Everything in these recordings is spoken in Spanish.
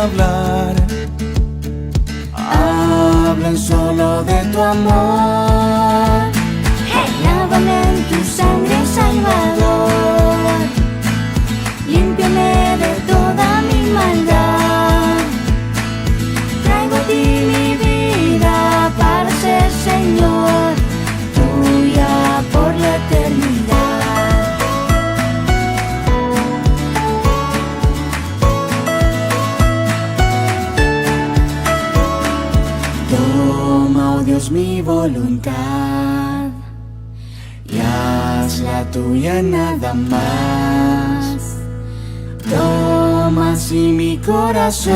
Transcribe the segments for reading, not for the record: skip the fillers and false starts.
hablar. Hablen solo de tu amor. Hey, lávame en tu sangre, Salvador. Límpiame de toda mi maldad. Traigo a ti mi vida para ser Señor, tuya por la eternidad. Toma, oh Dios, mi voluntad y haz la tuya nada más. Toma así mi corazón,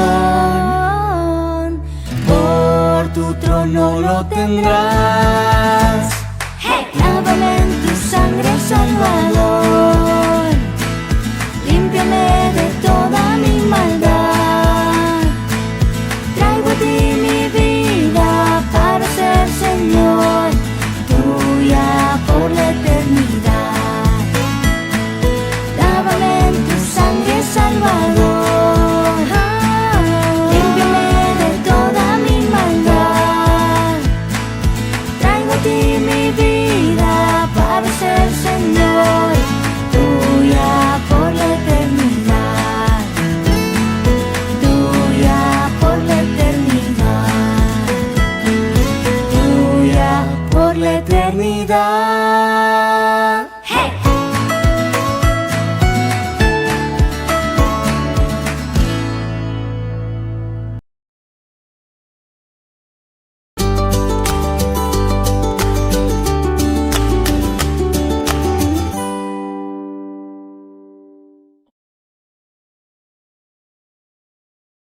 por tu trono lo tendrás. Hey, lávame en tu sangre, Salvador. Límpiame de toda mi maldad. Traigo a ti mi vida para ser Señor, tuya por la eternidad. Lávame en tu sangre, Salvador. Límpiame de toda mi maldad. Traigo a ti mi vida para ser Señor, tuya por la eternidad. Tuya por la eternidad. Tuya por la eternidad. Hey.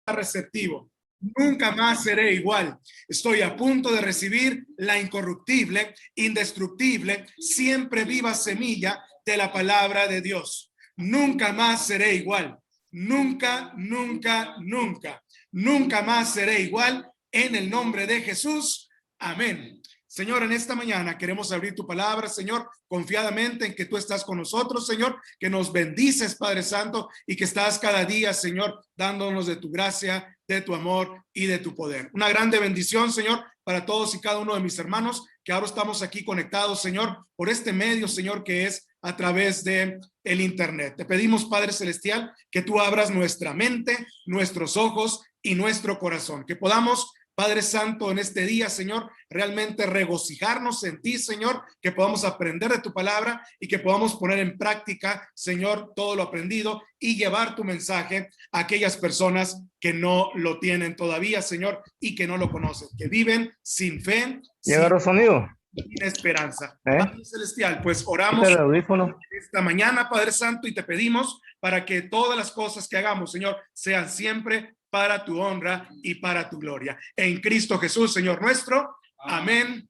Receptivo. Nunca más seré igual. Estoy a punto de recibir la incorruptible, indestructible, siempre viva semilla de la palabra de Dios. Nunca más seré igual. Nunca, nunca, nunca. Nunca más seré igual en el nombre de Jesús. Amén. Señor, en esta mañana queremos abrir tu palabra, Señor, confiadamente en que tú estás con nosotros, Señor, que nos bendices, Padre Santo, y que estás cada día, Señor, dándonos de tu gracia, de tu amor y de tu poder. Una grande bendición, Señor, para todos y cada uno de mis hermanos, que ahora estamos aquí conectados, Señor, por este medio, Señor, que es a través de el internet. Te pedimos, Padre Celestial, que tú abras nuestra mente, nuestros ojos y nuestro corazón, que podamos, Padre Santo, en este día, Señor, realmente regocijarnos en ti, Señor, que podamos aprender de tu palabra y que podamos poner en práctica, Señor, todo lo aprendido y llevar tu mensaje a aquellas personas que no lo tienen todavía, Señor, y que no lo conocen, que viven sin fe, ¿Llega sonido? sin esperanza. Padre Celestial, pues oramos esta mañana, Padre Santo, y te pedimos para que todas las cosas que hagamos, Señor, sean siempre para tu honra y para tu gloria. En Cristo Jesús, Señor nuestro. Amén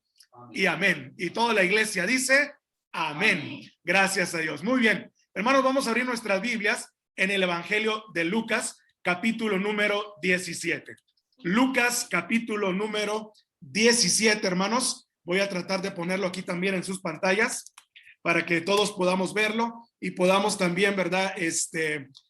y amén. Y toda la iglesia dice amén. Gracias a Dios. Muy bien. Hermanos, vamos a abrir nuestras Biblias en el Evangelio de Lucas, capítulo número 17. Lucas, capítulo número 17, hermanos. Voy a tratar de ponerlo aquí también en sus pantallas para que todos podamos verlo y podamos también, ¿verdad?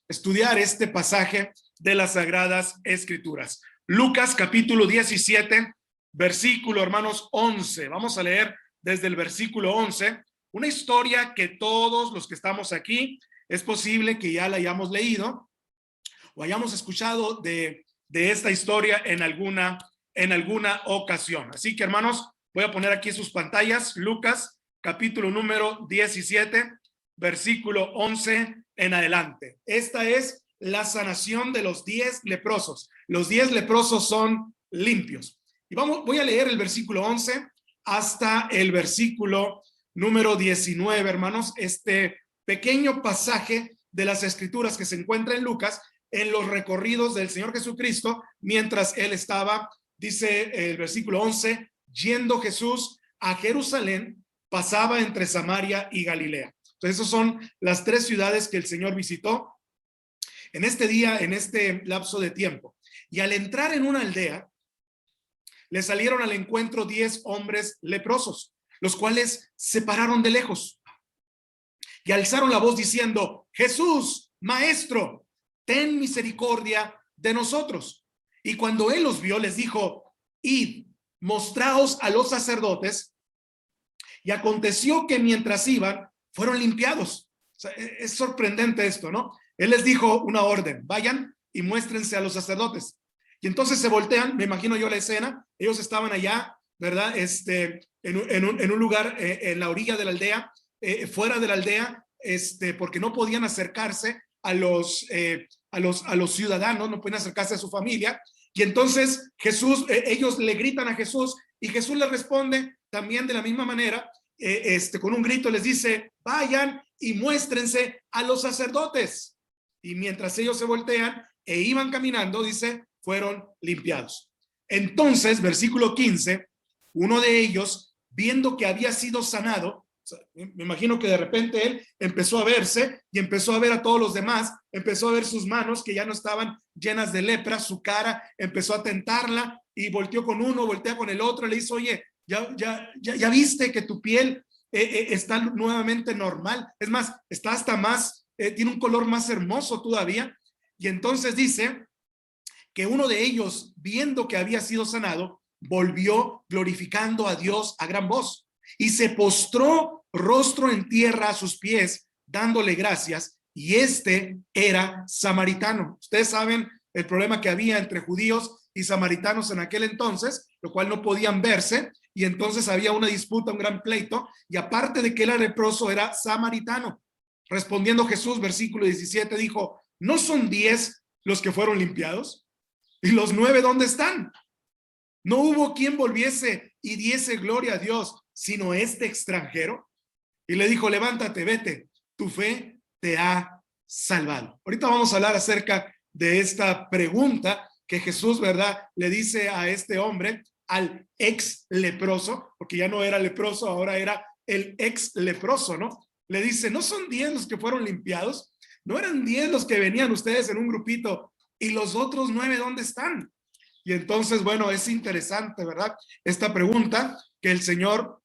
Estudiar este pasaje de las Sagradas Escrituras. Lucas capítulo 17, versículo, hermanos, 11. Vamos a leer desde el versículo 11, una historia que todos los que estamos aquí, es posible que ya la hayamos leído o hayamos escuchado de esta historia en alguna ocasión. Así que, hermanos, voy a poner aquí sus pantallas, Lucas capítulo número 17, versículo 11 en adelante. Esta es la sanación de los 10 leprosos. Los 10 leprosos son limpios. Y voy a leer el versículo 11 hasta el versículo número 19, hermanos. Este pequeño pasaje de las Escrituras que se encuentra en Lucas, en los recorridos del Señor Jesucristo, mientras él estaba, dice el versículo 11, yendo Jesús a Jerusalén, pasaba entre Samaria y Galilea. Entonces, esas son las 3 ciudades que el Señor visitó en este día, en este lapso de tiempo. Y al entrar en una aldea, le salieron al encuentro 10 hombres leprosos, los cuales se pararon de lejos y alzaron la voz diciendo: Jesús, Maestro, ten misericordia de nosotros. Y cuando él los vio, les dijo: id, mostraos a los sacerdotes. Y aconteció que mientras iban, fueron limpiados. O sea, es sorprendente esto, ¿no? Él les dijo una orden: vayan y muéstrense a los sacerdotes. Y entonces se voltean, me imagino yo la escena, ellos estaban allá, ¿verdad? En un lugar en la orilla de la aldea, fuera de la aldea, porque no podían acercarse a los ciudadanos, no pueden acercarse a su familia. Y entonces Jesús, ellos le gritan a Jesús, y Jesús les responde también de la misma manera, con un grito les dice: vayan y muéstrense a los sacerdotes. Y mientras ellos se voltean e iban caminando, dice, fueron limpiados. Entonces, versículo 15, uno de ellos, viendo que había sido sanado, me imagino que de repente él empezó a verse y empezó a ver a todos los demás, empezó a ver sus manos que ya no estaban llenas de lepra, su cara empezó a tentarla, y volteó con uno, voltea con el otro, le dice: oye, ya viste que tu piel está nuevamente normal, es más, está hasta más, tiene un color más hermoso todavía. Y entonces dice que uno de ellos, viendo que había sido sanado, volvió glorificando a Dios a gran voz, y se postró rostro en tierra a sus pies, dándole gracias. Y era samaritano. Ustedes saben el problema que había entre judíos y samaritanos en aquel entonces, lo cual no podían verse, y entonces había una disputa, un gran pleito, y aparte de que él era leproso, era samaritano. Respondiendo Jesús, versículo 17, dijo: ¿no son 10 los que fueron limpiados? ¿Y los 9 dónde están? No hubo quien volviese y diese gloria a Dios, sino este extranjero. Y le dijo: levántate, vete, tu fe te ha salvado. Ahorita vamos a hablar acerca de esta pregunta que Jesús, ¿verdad?, le dice a este hombre, al ex leproso, porque ya no era leproso, ahora era el ex leproso, ¿no? Le dice: ¿no son 10 los que fueron limpiados? ¿No eran 10 los que venían ustedes en un grupito? ¿Y los otros 9 dónde están? Y entonces, bueno, es interesante, ¿verdad?, esta pregunta que el Señor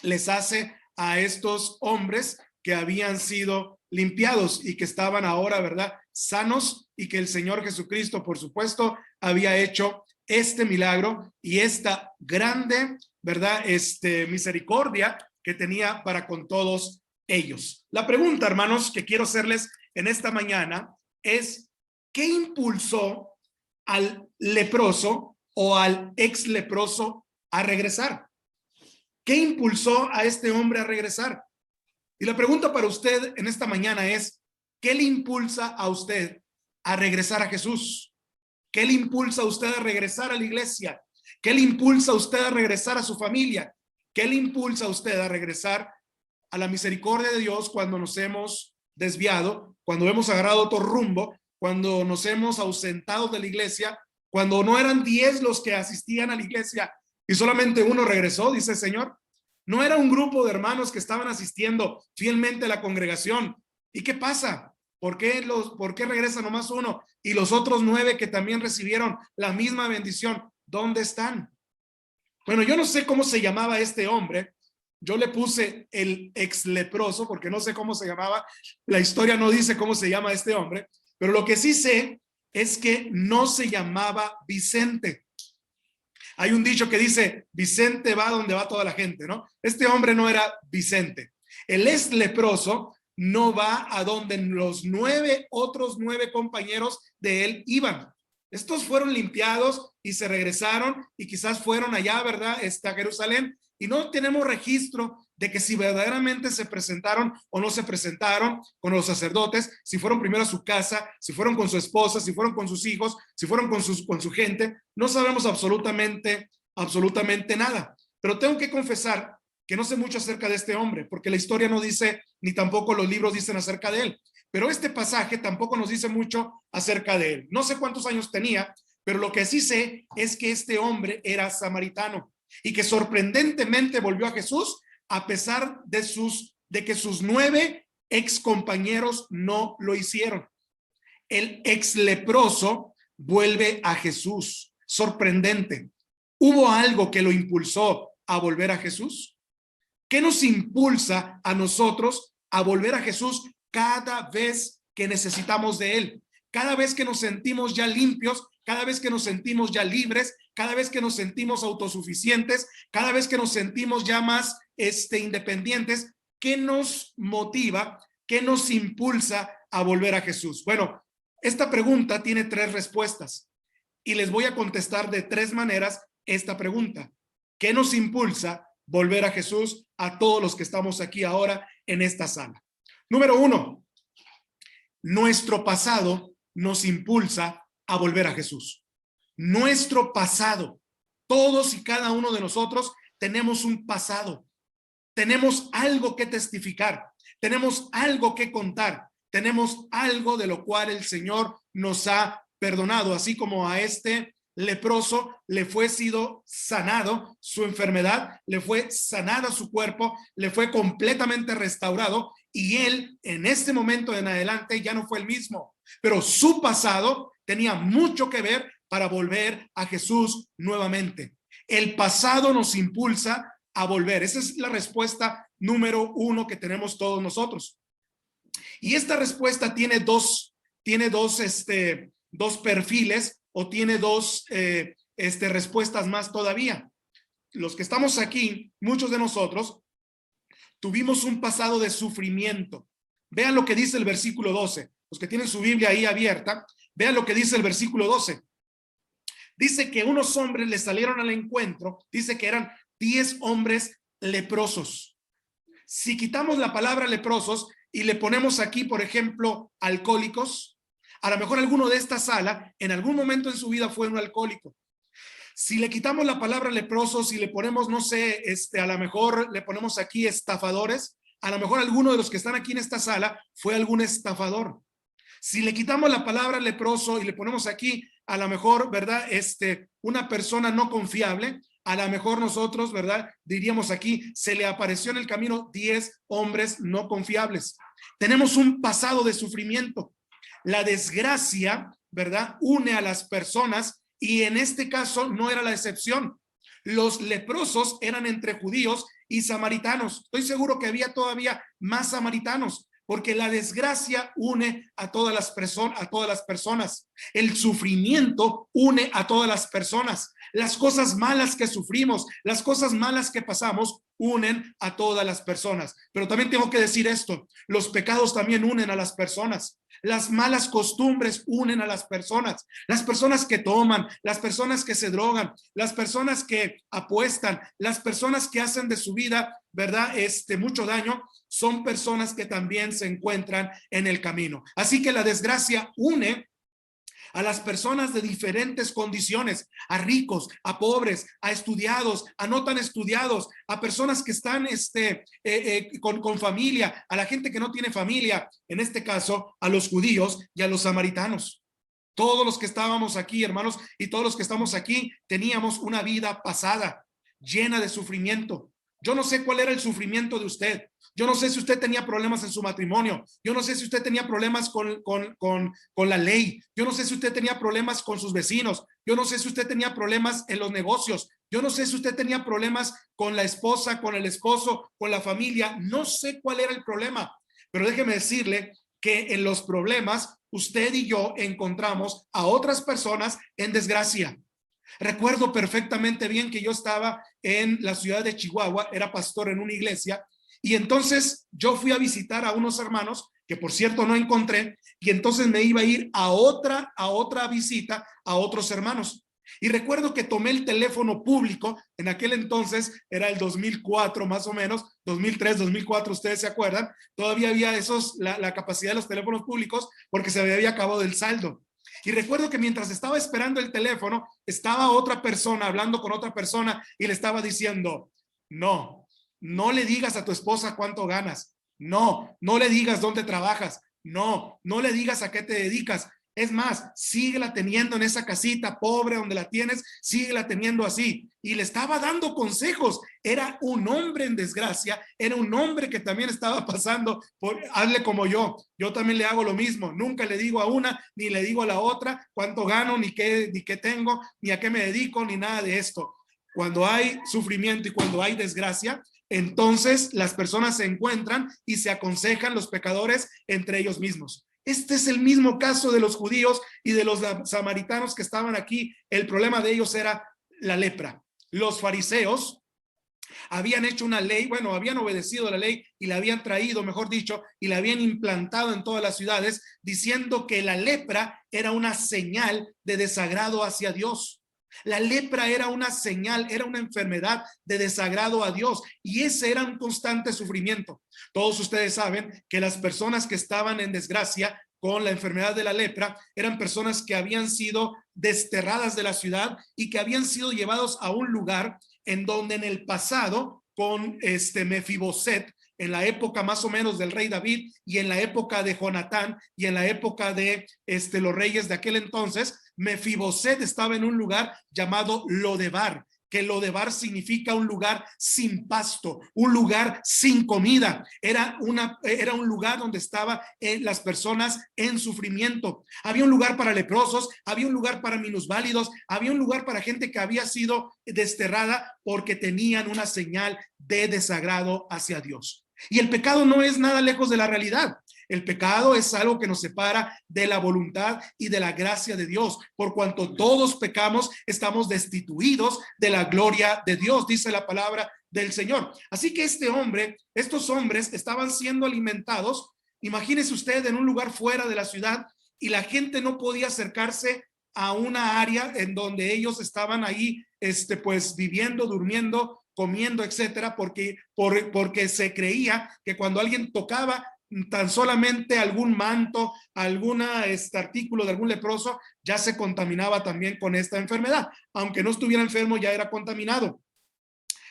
les hace a estos hombres que habían sido limpiados y que estaban ahora, ¿verdad?, sanos, y que el Señor Jesucristo, por supuesto, había hecho este milagro y esta grande, ¿verdad?, misericordia que tenía para con todos ellos. La pregunta, hermanos, que quiero hacerles en esta mañana es: ¿qué impulsó al leproso o al ex leproso a regresar? ¿Qué impulsó a este hombre a regresar? Y la pregunta para usted en esta mañana es: ¿qué le impulsa a usted a regresar a Jesús? ¿Qué le impulsa a usted a regresar a la iglesia? ¿Qué le impulsa a usted a regresar a su familia? ¿Qué le impulsa a usted a regresar a la misericordia de Dios cuando nos hemos desviado, cuando hemos agarrado otro rumbo, cuando nos hemos ausentado de la iglesia, cuando no eran 10 los que asistían a la iglesia y solamente uno regresó, dice el Señor? No era un grupo de hermanos que estaban asistiendo fielmente a la congregación. ¿Y qué pasa? ¿Por qué regresa nomás uno? Y los otros 9 que también recibieron la misma bendición, ¿dónde están? Bueno, yo no sé cómo se llamaba este hombre. Yo le puse el ex leproso porque no sé cómo se llamaba. La historia no dice cómo se llama este hombre, pero lo que sí sé es que no se llamaba Vicente. Hay un dicho que dice: Vicente va donde va toda la gente, ¿no? Este hombre no era Vicente. El ex leproso no va a donde los otros 9 compañeros de él iban. Estos fueron limpiados y se regresaron y quizás fueron allá, ¿verdad?, a Jerusalén, y no tenemos registro de que si verdaderamente se presentaron o no se presentaron con los sacerdotes, si fueron primero a su casa, si fueron con su esposa, si fueron con sus hijos, si fueron con su gente. No sabemos absolutamente nada. Pero tengo que confesar que no sé mucho acerca de este hombre, porque la historia no dice, ni tampoco los libros dicen acerca de él. Pero este pasaje tampoco nos dice mucho acerca de él. No sé cuántos años tenía, pero lo que sí sé es que este hombre era samaritano y que sorprendentemente volvió a Jesús a pesar de que sus 9 ex compañeros no lo hicieron. El ex leproso vuelve a Jesús. Sorprendente. ¿Hubo algo que lo impulsó a volver a Jesús? ¿Qué nos impulsa a nosotros a volver a Jesús cada vez que necesitamos de él? cada vez que nos sentimos ya limpios, cada vez que nos sentimos ya libres, cada vez que nos sentimos autosuficientes, cada vez que nos sentimos ya más independientes, ¿qué nos motiva? ¿Qué nos impulsa a volver a Jesús? Bueno, esta pregunta tiene 3 respuestas y les voy a contestar de 3 maneras esta pregunta. ¿Qué nos impulsa volver a Jesús a todos los que estamos aquí ahora en esta sala? Número 1, nuestro pasado nos impulsa a volver a Jesús. Nuestro pasado, todos y cada uno de nosotros tenemos un pasado, tenemos algo que testificar, tenemos algo que contar, tenemos algo de lo cual el Señor nos ha perdonado, así como a este leproso le fue sido sanado su enfermedad, le fue sanada su cuerpo, le fue completamente restaurado y él en este momento en adelante ya no fue el mismo, pero su pasado tenía mucho que ver para volver a Jesús nuevamente. El pasado nos impulsa a volver. Esa es la respuesta número 1 que tenemos todos nosotros. Y esta respuesta tiene dos perfiles o tiene 2 respuestas más todavía. Los que estamos aquí, muchos de nosotros, tuvimos un pasado de sufrimiento. Vean lo que dice el versículo 12. Los que tienen su Biblia ahí abierta, vean lo que dice el versículo 12. Dice que unos hombres le salieron al encuentro, dice que eran 10 hombres leprosos. Si quitamos la palabra leprosos y le ponemos aquí, por ejemplo, alcohólicos, a lo mejor alguno de esta sala en algún momento en su vida fue un alcohólico. Si le quitamos la palabra leprosos y le ponemos, no sé, a lo mejor le ponemos aquí estafadores, a lo mejor alguno de los que están aquí en esta sala fue algún estafador. Si le quitamos la palabra leproso y le ponemos aquí, a lo mejor, ¿verdad? Una persona no confiable, a lo mejor nosotros, ¿verdad? Diríamos aquí, se le apareció en el camino 10 hombres no confiables. Tenemos un pasado de sufrimiento. La desgracia, ¿verdad? Une a las personas y en este caso no era la excepción. Los leprosos eran entre judíos y samaritanos. Estoy seguro que había todavía más samaritanos, porque la desgracia une a todas las personas. El sufrimiento une a todas las personas. Las cosas malas que sufrimos, las cosas malas que pasamos, unen a todas las personas. Pero también tengo que decir esto, los pecados también unen a las personas. Las malas costumbres unen a las personas que toman, las personas que se drogan, las personas que apuestan, las personas que hacen de su vida, ¿verdad? Mucho daño, son personas que también se encuentran en el camino. Así que la desgracia une a las personas de diferentes condiciones, a ricos, a pobres, a estudiados, a no tan estudiados, a personas que están con familia, a la gente que no tiene familia, en este caso a los judíos y a los samaritanos. Todos los que estábamos aquí, hermanos, y todos los que estamos aquí, teníamos una vida pasada llena de sufrimiento. Yo no sé cuál era el sufrimiento de usted. Yo no sé si usted tenía problemas en su matrimonio. Yo no sé si usted tenía problemas con la ley. Yo no sé si usted tenía problemas con sus vecinos. Yo no sé si usted tenía problemas en los negocios. Yo no sé si usted tenía problemas con la esposa, con el esposo, con la familia. No sé cuál era el problema. Pero déjeme decirle que en los problemas, usted y yo encontramos a otras personas en desgracia. Recuerdo perfectamente bien que yo estaba en la ciudad de Chihuahua, era pastor en una iglesia, y entonces yo fui a visitar a unos hermanos, que por cierto no encontré, y entonces me iba a ir a otra visita a otros hermanos. Y recuerdo que tomé el teléfono público, en aquel entonces era el 2004 más o menos, 2003, 2004, ustedes se acuerdan, todavía había la capacidad de los teléfonos públicos porque se había acabado el saldo. Y recuerdo que mientras estaba esperando el teléfono, estaba otra persona hablando con otra persona y le estaba diciendo, no le digas a tu esposa cuánto ganas, no le digas dónde trabajas, no le digas a qué te dedicas. Es más, síguela teniendo en esa casita pobre donde la tienes, síguela teniendo así. Y le estaba dando consejos. Era un hombre en desgracia, era un hombre que también estaba pasando por, hazle como yo también le hago lo mismo. Nunca le digo a una, ni le digo a la otra cuánto gano, ni qué tengo, ni a qué me dedico, ni nada de esto. Cuando hay sufrimiento y cuando hay desgracia, entonces las personas se encuentran y se aconsejan los pecadores entre ellos mismos. Este es el mismo caso de los judíos y de los samaritanos que estaban aquí. El problema de ellos era la lepra. Los fariseos habían hecho una ley, bueno, habían obedecido la ley y la habían traído, mejor dicho, y la habían implantado en todas las ciudades, diciendo que la lepra era una señal de desagrado hacia Dios. La lepra era una señal, era una enfermedad de desagrado a Dios, y ese era un constante sufrimiento. Todos ustedes saben que las personas que estaban en desgracia con la enfermedad de la lepra eran personas que habían sido desterradas de la ciudad y que habían sido llevados a un lugar en donde en el pasado, con Mefiboset, en la época más o menos del rey David y en la época de Jonatán y en la época de los reyes de aquel entonces, Mefiboset estaba en un lugar llamado Lodebar, que Lodebar significa un lugar sin pasto, un lugar sin comida. Era un lugar donde estaban las personas en sufrimiento. Había un lugar para leprosos, había un lugar para minusválidos, había un lugar para gente que había sido desterrada porque tenían una señal de desagrado hacia Dios. Y el pecado no es nada lejos de la realidad. El pecado es algo que nos separa de la voluntad y de la gracia de Dios. Por cuanto todos pecamos, estamos destituidos de la gloria de Dios, dice la palabra del Señor. Así que estos hombres estaban siendo alimentados. Imagínese usted en un lugar fuera de la ciudad y la gente no podía acercarse a una área en donde ellos estaban ahí, pues viviendo, durmiendo, comiendo, etcétera, porque se creía que cuando alguien tocaba tan solamente algún manto, algún artículo de algún leproso, ya se contaminaba también con esta enfermedad. Aunque no estuviera enfermo, ya era contaminado.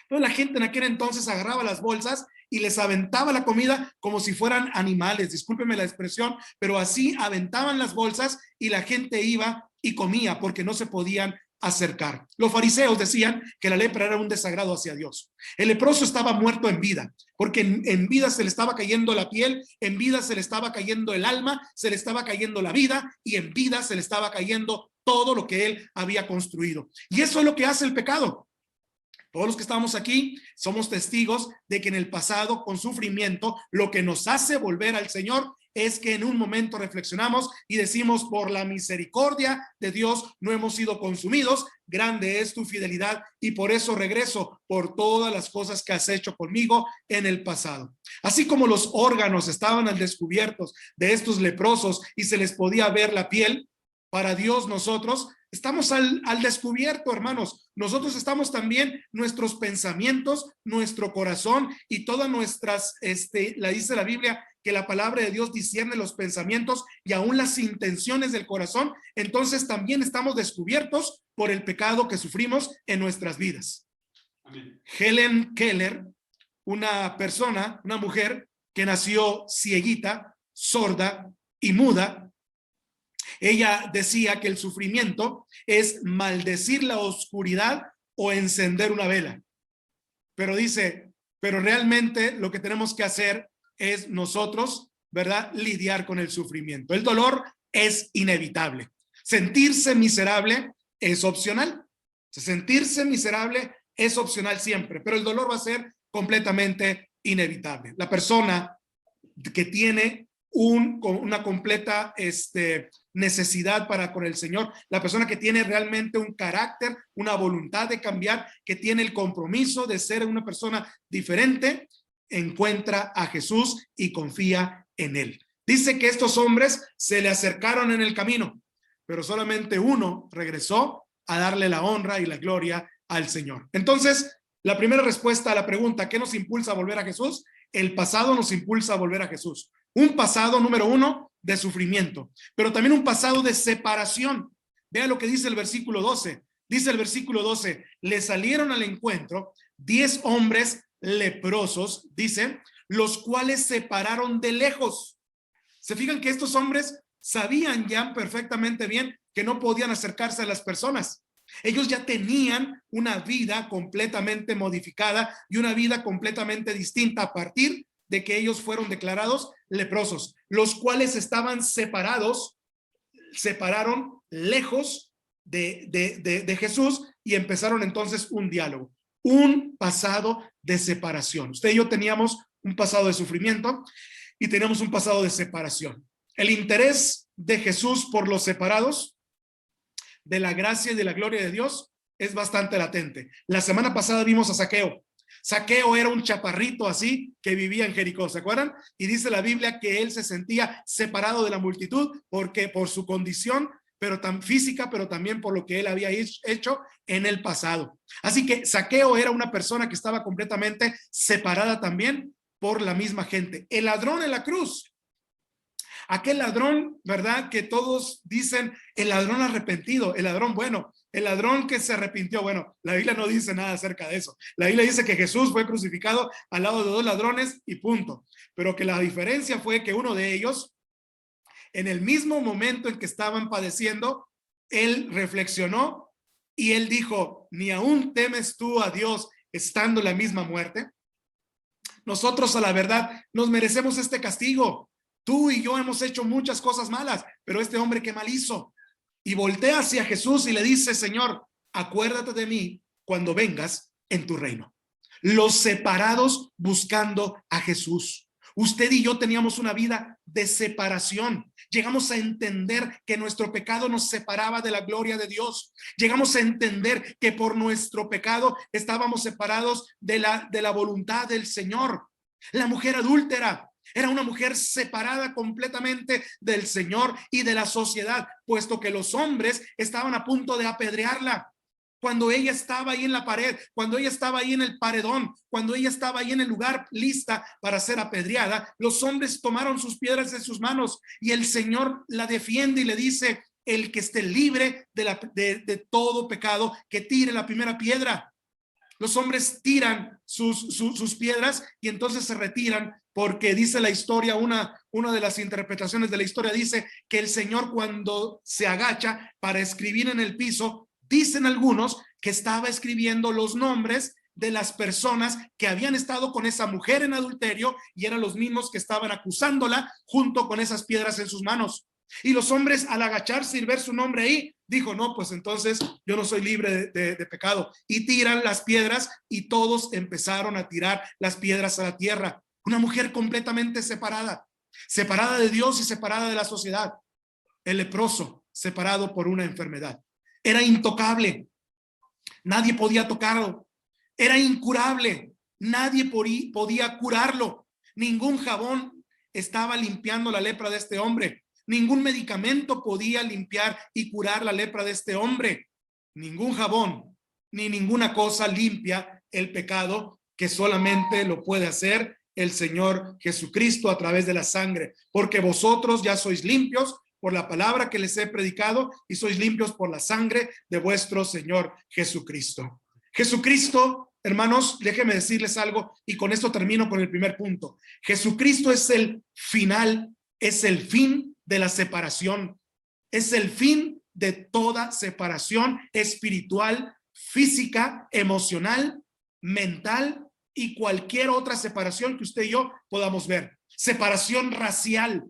Entonces la gente en aquel entonces agarraba las bolsas y les aventaba la comida como si fueran animales, discúlpeme la expresión, pero así aventaban las bolsas y la gente iba y comía porque no se podían acercar. Los fariseos decían que la lepra era un desagrado hacia Dios. El leproso estaba muerto en vida, porque en vida se le estaba cayendo la piel, en vida se le estaba cayendo el alma, se le estaba cayendo la vida y en vida se le estaba cayendo todo lo que él había construido. Y eso es lo que hace el pecado. Todos los que estamos aquí somos testigos de que en el pasado, con sufrimiento, lo que nos hace volver al Señor es que en un momento reflexionamos y decimos: por la misericordia de Dios no hemos sido consumidos, grande es tu fidelidad y por eso regreso por todas las cosas que has hecho conmigo en el pasado. Así como los órganos estaban al descubierto de estos leprosos y se les podía ver la piel, para Dios nosotros estamos al descubierto, hermanos. Nosotros estamos también, nuestros pensamientos, nuestro corazón y todas nuestras, la dice la Biblia, que la palabra de Dios discierne los pensamientos y aún las intenciones del corazón. Entonces también estamos descubiertos por el pecado que sufrimos en nuestras vidas. Amén. Helen Keller, una mujer que nació cieguita, sorda y muda, ella decía que el sufrimiento es maldecir la oscuridad o encender una vela. Pero dice, pero realmente lo que tenemos que hacer es nosotros, ¿verdad?, lidiar con el sufrimiento. El dolor es inevitable. Sentirse miserable es opcional. Sentirse miserable es opcional siempre, pero el dolor va a ser completamente inevitable. La persona que tiene una completa necesidad para con el Señor, la persona que tiene realmente un carácter, una voluntad de cambiar, que tiene el compromiso de ser una persona diferente, encuentra a Jesús y confía en él. Dice que estos hombres se le acercaron en el camino, pero solamente uno regresó a darle la honra y la gloria al Señor. Entonces, la primera respuesta a la pregunta, ¿qué nos impulsa a volver a Jesús? El pasado nos impulsa a volver a Jesús. Un pasado, número uno, de sufrimiento, pero también un pasado de separación. Vea lo que dice el versículo 12. Dice el versículo 12, le salieron al encuentro 10 hombres leprosos, dice, los cuales se pararon de lejos. Se fijan que estos hombres sabían ya perfectamente bien que no podían acercarse a las personas. Ellos ya tenían una vida completamente modificada y una vida completamente distinta a partir de que ellos fueron declarados leprosos, los cuales estaban separaron lejos de Jesús y empezaron entonces un diálogo, un pasado de separación. Usted y yo teníamos un pasado de sufrimiento y teníamos un pasado de separación. El interés de Jesús por los separados de la gracia y de la gloria de Dios es bastante latente. La semana pasada vimos a Zaqueo. Zaqueo era un chaparrito así que vivía en Jericó, ¿se acuerdan? Y dice la Biblia que él se sentía separado de la multitud porque por su condición, pero tan física, pero también por lo que él había hecho en el pasado. Así que Zaqueo era una persona que estaba completamente separada también por la misma gente. El ladrón en la cruz. Aquel ladrón, ¿verdad? Que todos dicen el ladrón arrepentido, el ladrón bueno, el ladrón que se arrepintió. Bueno, la Biblia no dice nada acerca de eso. La Biblia dice que Jesús fue crucificado al lado de dos ladrones y punto. Pero que la diferencia fue que uno de ellos, en el mismo momento en que estaban padeciendo, él reflexionó y él dijo, ¿ni aún temes tú a Dios estando en la misma muerte? Nosotros a la verdad nos merecemos este castigo. Tú y yo hemos hecho muchas cosas malas, pero este hombre qué mal hizo. Y voltea hacia Jesús y le dice, Señor, acuérdate de mí cuando vengas en tu reino. Los separados buscando a Jesús. Usted y yo teníamos una vida de separación. Llegamos a entender que nuestro pecado nos separaba de la gloria de Dios. Llegamos a entender que por nuestro pecado estábamos separados de la voluntad del Señor. La mujer adúltera era una mujer separada completamente del Señor y de la sociedad, puesto que los hombres estaban a punto de apedrearla. Cuando ella estaba ahí en la pared, cuando ella estaba ahí en el paredón, cuando ella estaba ahí en el lugar lista para ser apedreada, los hombres tomaron sus piedras en sus manos y el Señor la defiende y le dice, el que esté libre de todo pecado, que tire la primera piedra. Los hombres tiran sus piedras y entonces se retiran porque dice la historia, una de las interpretaciones de la historia dice que el Señor cuando se agacha para escribir en el piso, dicen algunos que estaba escribiendo los nombres de las personas que habían estado con esa mujer en adulterio y eran los mismos que estaban acusándola junto con esas piedras en sus manos. Y los hombres al agacharse y ver su nombre ahí, dijo, no, pues entonces yo no soy libre de pecado. Y tiran las piedras y todos empezaron a tirar las piedras a la tierra. Una mujer completamente separada de Dios y separada de la sociedad. El leproso, separado por una enfermedad. Era intocable. Nadie podía tocarlo. Era incurable. Nadie podía curarlo. Ningún jabón estaba limpiando la lepra de este hombre. Ningún medicamento podía limpiar y curar la lepra de este hombre. Ningún jabón ni ninguna cosa limpia el pecado, que solamente lo puede hacer el Señor Jesucristo a través de la sangre. Porque vosotros ya sois limpios por la palabra que les he predicado y sois limpios por la sangre de vuestro Señor Jesucristo. Jesucristo, hermanos, déjenme decirles algo y con esto termino con el primer punto. Jesucristo es el final, es el fin de la separación, es el fin de toda separación espiritual, física, emocional, mental y cualquier otra separación que usted y yo podamos ver. Separación racial.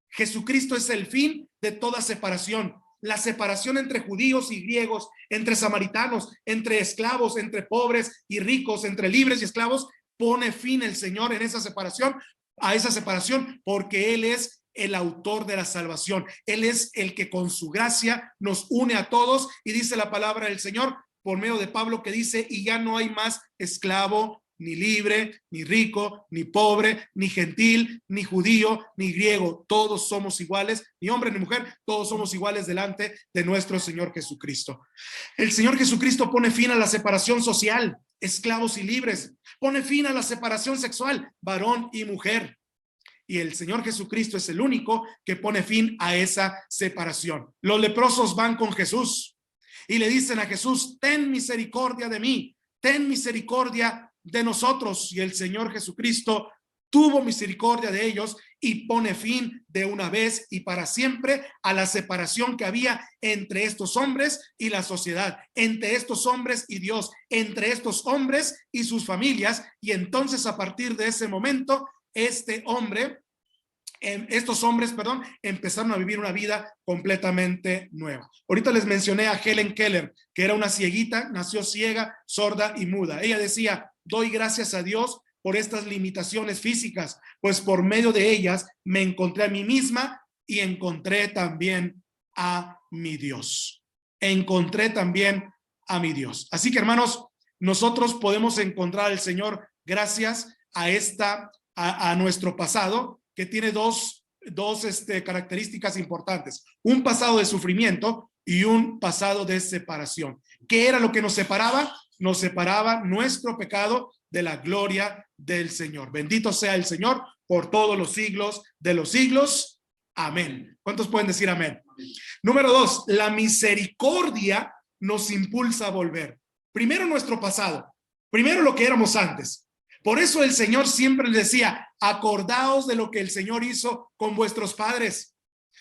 Jesucristo es el fin de toda separación. La separación entre judíos y griegos, entre samaritanos, entre esclavos, entre pobres y ricos, entre libres y esclavos, pone fin el Señor en esa separación, a esa separación, porque Él es el autor de la salvación. Él es el que con su gracia nos une a todos y dice la palabra del Señor por medio de Pablo que dice, y ya no hay más esclavo, ni libre, ni rico, ni pobre, ni gentil, ni judío, ni griego. Todos somos iguales, ni hombre ni mujer, todos somos iguales delante de nuestro Señor Jesucristo. El Señor Jesucristo pone fin a la separación social, esclavos y libres. Pone fin a la separación sexual, varón y mujer. Y el Señor Jesucristo es el único que pone fin a esa separación. Los leprosos van con Jesús y le dicen a Jesús, ten misericordia de mí, ten misericordia de nosotros. Y el Señor Jesucristo tuvo misericordia de ellos y pone fin de una vez y para siempre a la separación que había entre estos hombres y la sociedad, entre estos hombres y Dios, entre estos hombres y sus familias. Y entonces a partir de ese momento, estos hombres, empezaron a vivir una vida completamente nueva. Ahorita les mencioné a Helen Keller, que era una cieguita, nació ciega, sorda y muda. Ella decía, doy gracias a Dios por estas limitaciones físicas, pues por medio de ellas me encontré a mí misma y encontré también a mi Dios. Encontré también a mi Dios. Así que, hermanos, nosotros podemos encontrar al Señor gracias a nuestro pasado, que tiene dos características importantes: un pasado de sufrimiento y un pasado de separación. ¿Qué era lo que nos separaba? Nos separaba nuestro pecado de la gloria del Señor. Bendito sea el Señor por todos los siglos de los siglos. Amén. ¿Cuántos pueden decir amén? Número 2, la misericordia nos impulsa a volver. Primero nuestro pasado, primero lo que éramos antes. Por eso el Señor siempre les decía: acordaos de lo que el Señor hizo con vuestros padres.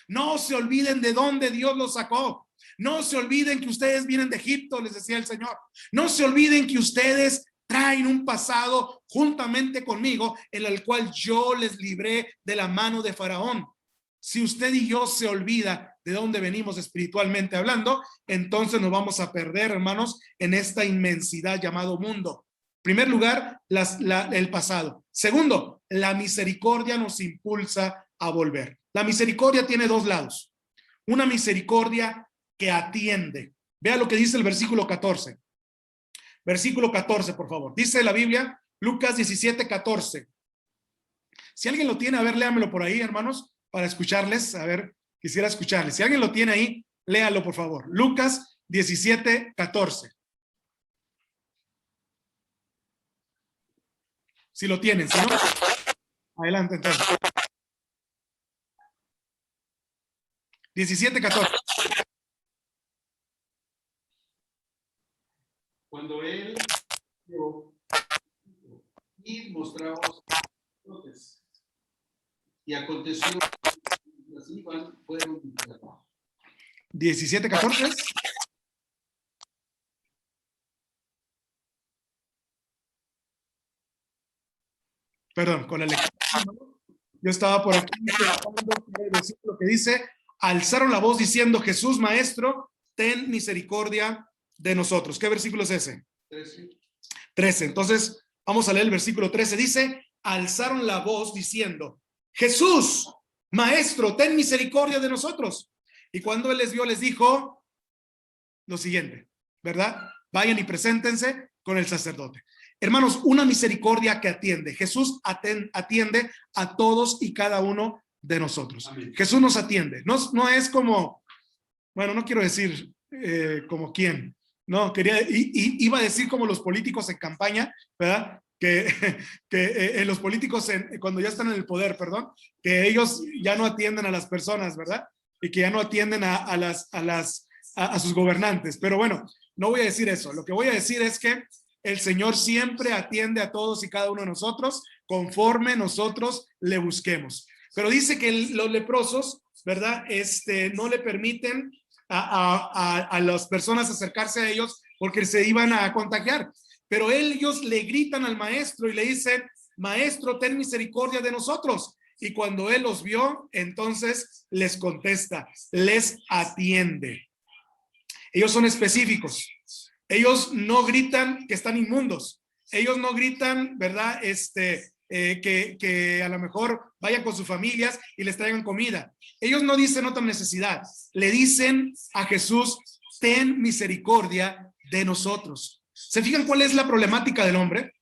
No se olviden de dónde Dios los sacó. No se olviden que ustedes vienen de Egipto, les decía el Señor. No se olviden que ustedes traen un pasado juntamente conmigo, en el cual yo les libré de la mano de Faraón. Si usted y yo se olvida de dónde venimos espiritualmente hablando, entonces nos vamos a perder, hermanos, en esta inmensidad llamado mundo. En primer lugar, el pasado. Segundo, la misericordia nos impulsa a volver. La misericordia tiene dos lados. Una misericordia que atiende. Vea lo que dice el versículo 14. Versículo 14, por favor. Dice la Biblia, Lucas 17:14. Si alguien lo tiene, a ver, léamelo por ahí, hermanos, para escucharles. A ver, quisiera escucharles. Si alguien lo tiene ahí, léalo, por favor. Lucas 17:14. Si lo tienen, si no, adelante entonces. 17:14. Cuando él y mostramos y aconteció así fueron 17:14. Perdón, con la lectura. Yo estaba por aquí lo que dice: alzaron la voz diciendo: Jesús, maestro, ten misericordia de nosotros. ¿Qué versículo es ese? 13. Entonces, vamos a leer el versículo 13. Dice: alzaron la voz diciendo: Jesús, maestro, ten misericordia de nosotros. Y cuando él les vio, les dijo lo siguiente, ¿verdad? Vayan y preséntense con el sacerdote. Hermanos, una misericordia que atiende. Jesús atiende a todos y cada uno de nosotros. Amén. Jesús nos atiende. No es como, bueno, no quiero decir como quién. No, iba a decir como los políticos en campaña, ¿verdad? Que los políticos cuando ya están en el poder, perdón, que ellos ya no atienden a las personas, ¿verdad? Y que ya no atienden a sus gobernantes. Pero bueno, no voy a decir eso. Lo que voy a decir es que el Señor siempre atiende a todos y cada uno de nosotros conforme nosotros le busquemos. Pero dice que los leprosos, ¿verdad? No le permiten a las personas acercarse a ellos porque se iban a contagiar. Pero ellos le gritan al maestro y le dicen: maestro, ten misericordia de nosotros. Y cuando él los vio, entonces les contesta, les atiende. Ellos son específicos. Ellos no gritan que están inmundos. Ellos no gritan, ¿verdad? Que a lo mejor vayan con sus familias y les traigan comida. Ellos no dicen otra necesidad. Le dicen a Jesús: ten misericordia de nosotros. ¿Se fijan cuál es la problemática del hombre?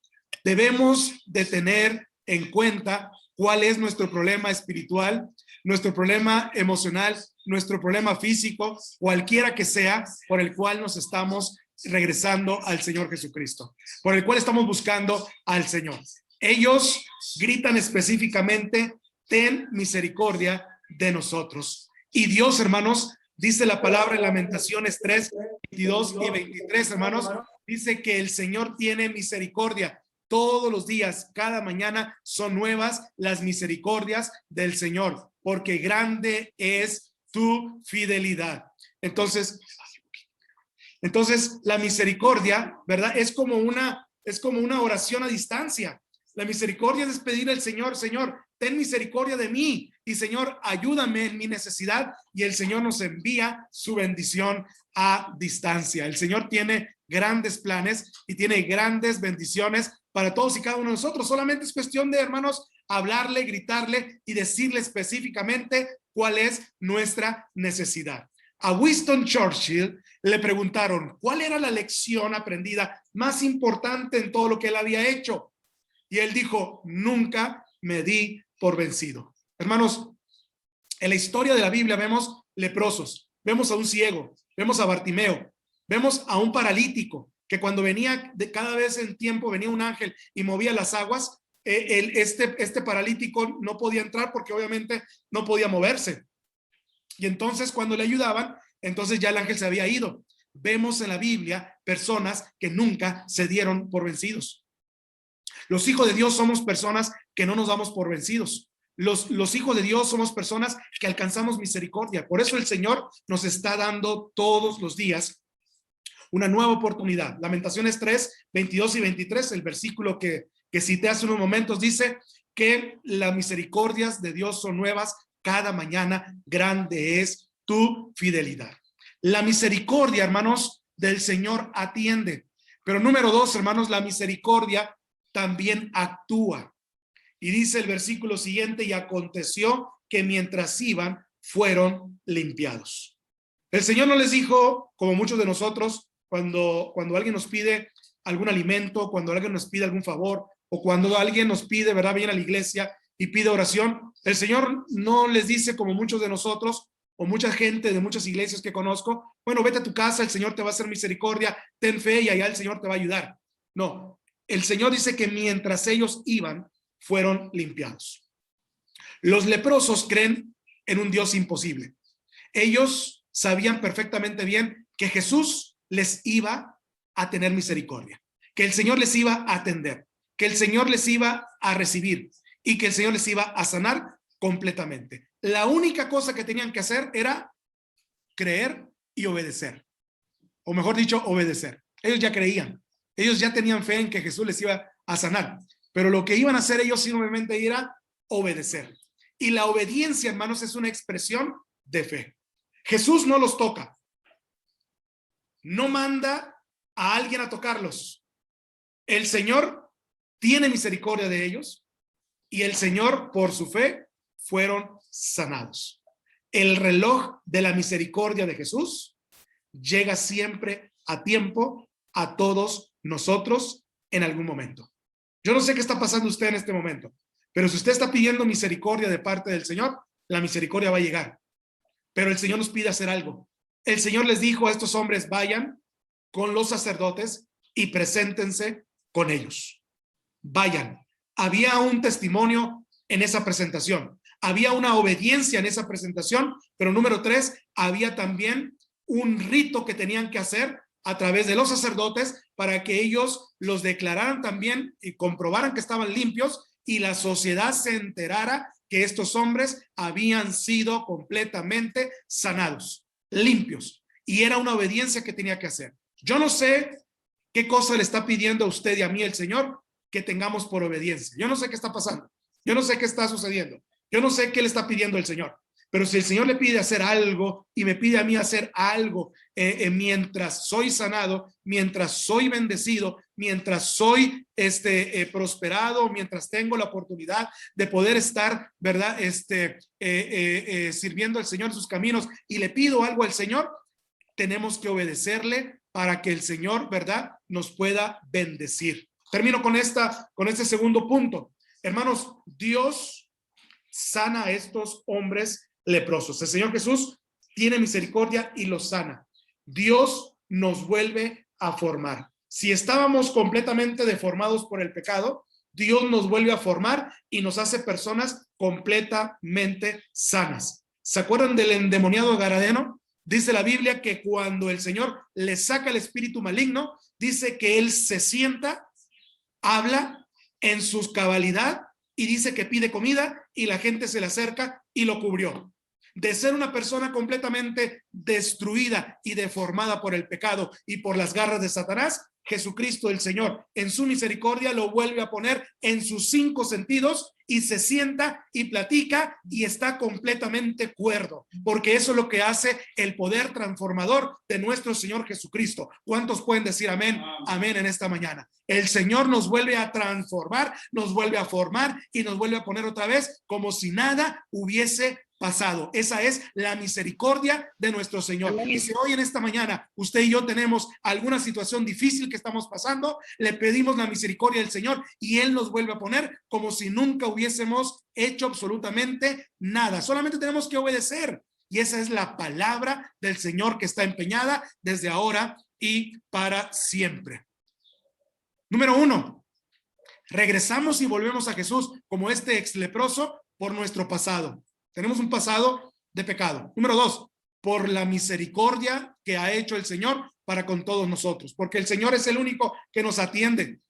Debemos de tener en cuenta cuál es nuestro problema espiritual, nuestro problema emocional, nuestro problema físico, cualquiera que sea, por el cual nos estamos regresando al Señor Jesucristo, por el cual estamos buscando al Señor. Ellos gritan específicamente: ten misericordia de nosotros. Y Dios, hermanos, dice la palabra en Lamentaciones 3, 22 y 23, hermanos, dice que el Señor tiene misericordia. Todos los días, cada mañana, son nuevas las misericordias del Señor, porque grande es tu fidelidad. Entonces, la misericordia, ¿verdad? Es como una oración a distancia. La misericordia es pedir al Señor: Señor, ten misericordia de mí, y Señor, ayúdame en mi necesidad, y el Señor nos envía su bendición a distancia. El Señor tiene grandes planes y tiene grandes bendiciones para todos y cada uno de nosotros. Solamente es cuestión de, hermanos, hablarle, gritarle y decirle específicamente cuál es nuestra necesidad. A Winston Churchill le preguntaron cuál era la lección aprendida más importante en todo lo que él había hecho. Y él dijo, nunca me di por vencido. Hermanos, en la historia de la Biblia vemos leprosos, vemos a un ciego, vemos a Bartimeo, vemos a un paralítico que cuando venía, cada vez en tiempo venía un ángel y movía las aguas, este paralítico no podía entrar porque obviamente no podía moverse. Y entonces cuando le ayudaban, entonces ya el ángel se había ido. Vemos en la Biblia personas que nunca se dieron por vencidos. Los hijos de Dios somos personas que no nos damos por vencidos. Los hijos de Dios somos personas que alcanzamos misericordia. Por eso el Señor nos está dando todos los días una nueva oportunidad. Lamentaciones 3, 22 y 23, el versículo que cité hace unos momentos, dice que las misericordias de Dios son nuevas cada mañana, grande es tu fidelidad. La misericordia, hermanos, del Señor atiende. Pero número 2, hermanos, la misericordia también actúa. Y dice el versículo siguiente, y aconteció que mientras iban, fueron limpiados. El Señor no les dijo, como muchos de nosotros, cuando alguien nos pide algún alimento, cuando alguien nos pide algún favor, o cuando alguien nos pide, ¿verdad?, viene a la iglesia y pide oración, el Señor no les dice, como muchos de nosotros, o mucha gente de muchas iglesias que conozco, bueno, vete a tu casa, el Señor te va a hacer misericordia, ten fe y allá el Señor te va a ayudar. No, el Señor dice que mientras ellos iban, fueron limpiados. Los leprosos creen en un Dios imposible. Ellos sabían perfectamente bien que Jesús les iba a tener misericordia, que el Señor les iba a atender, que el Señor les iba a recibir y que el Señor les iba a sanar completamente. La única cosa que tenían que hacer era creer y obedecer, o mejor dicho, obedecer. Ellos ya creían, ellos ya tenían fe en que Jesús les iba a sanar, pero lo que iban a hacer ellos simplemente era obedecer. Y la obediencia, hermanos, es una expresión de fe. Jesús no los toca, no manda a alguien a tocarlos. El Señor tiene misericordia de ellos y el Señor, por su fe, fueron sanados. El reloj de la misericordia de Jesús llega siempre a tiempo a todos nosotros en algún momento. Yo no sé qué está pasando usted en este momento, pero si usted está pidiendo misericordia de parte del Señor, la misericordia va a llegar. Pero el Señor nos pide hacer algo. El Señor les dijo a estos hombres, vayan con los sacerdotes y preséntense con ellos. Vayan. Había un testimonio en esa presentación. Había una obediencia en esa presentación, pero número 3, había también un rito que tenían que hacer a través de los sacerdotes para que ellos los declararan también y comprobaran que estaban limpios y la sociedad se enterara que estos hombres habían sido completamente sanados, limpios. Y era una obediencia que tenía que hacer. Yo no sé qué cosa le está pidiendo a usted y a mí el Señor que tengamos por obediencia. Yo no sé qué está pasando. Yo no sé qué está sucediendo. Yo no sé qué le está pidiendo el Señor. Pero si el Señor le pide hacer algo y me pide a mí hacer algo mientras soy sanado, mientras soy bendecido, mientras soy prosperado, mientras tengo la oportunidad de poder estar, ¿verdad? Sirviendo al Señor en sus caminos y le pido algo al Señor, tenemos que obedecerle para que el Señor, ¿verdad?, nos pueda bendecir. Termino con este segundo punto. Hermanos, Dios sana a estos hombres leprosos. El Señor Jesús tiene misericordia y los sana. Dios nos vuelve a formar. Si estábamos completamente deformados por el pecado, Dios nos vuelve a formar y nos hace personas completamente sanas. ¿Se acuerdan del endemoniado gadareno? Dice la Biblia que cuando el Señor le saca el espíritu maligno, dice que él se sienta, habla en su cabalidad y dice que pide comida y la gente se le acerca y lo cubrió. De ser una persona completamente destruida y deformada por el pecado y por las garras de Satanás, Jesucristo el Señor, en su misericordia, lo vuelve a poner en sus 5 sentidos y se sienta y platica y está completamente cuerdo, porque eso es lo que hace el poder transformador de nuestro Señor Jesucristo. ¿Cuántos pueden decir amén? Amén en esta mañana. El Señor nos vuelve a transformar, nos vuelve a formar y nos vuelve a poner otra vez como si nada hubiese pasado. Esa es la misericordia de nuestro Señor. Y si hoy en esta mañana usted y yo tenemos alguna situación difícil que estamos pasando, le pedimos la misericordia del Señor y Él nos vuelve a poner como si nunca hubiésemos hecho absolutamente nada. Solamente tenemos que obedecer. Y esa es la palabra del Señor que está empeñada desde ahora y para siempre. Número 1, regresamos y volvemos a Jesús como este ex leproso por nuestro pasado. Tenemos un pasado de pecado. Número 2, por la misericordia que ha hecho el Señor para con todos nosotros, porque el Señor es el único que nos atiende.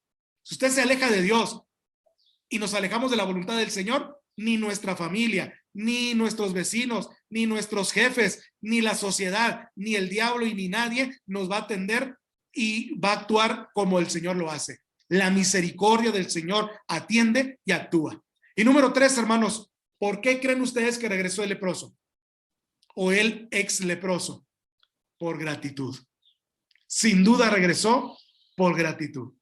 Si usted se aleja de Dios y nos alejamos de la voluntad del Señor, ni nuestra familia, ni nuestros vecinos, ni nuestros jefes, ni la sociedad, ni el diablo y ni nadie nos va a atender y va a actuar como el Señor lo hace. La misericordia del Señor atiende y actúa. Y número 3, hermanos, ¿por qué creen ustedes que regresó el leproso? O el ex leproso. Por gratitud. Sin duda regresó por gratitud.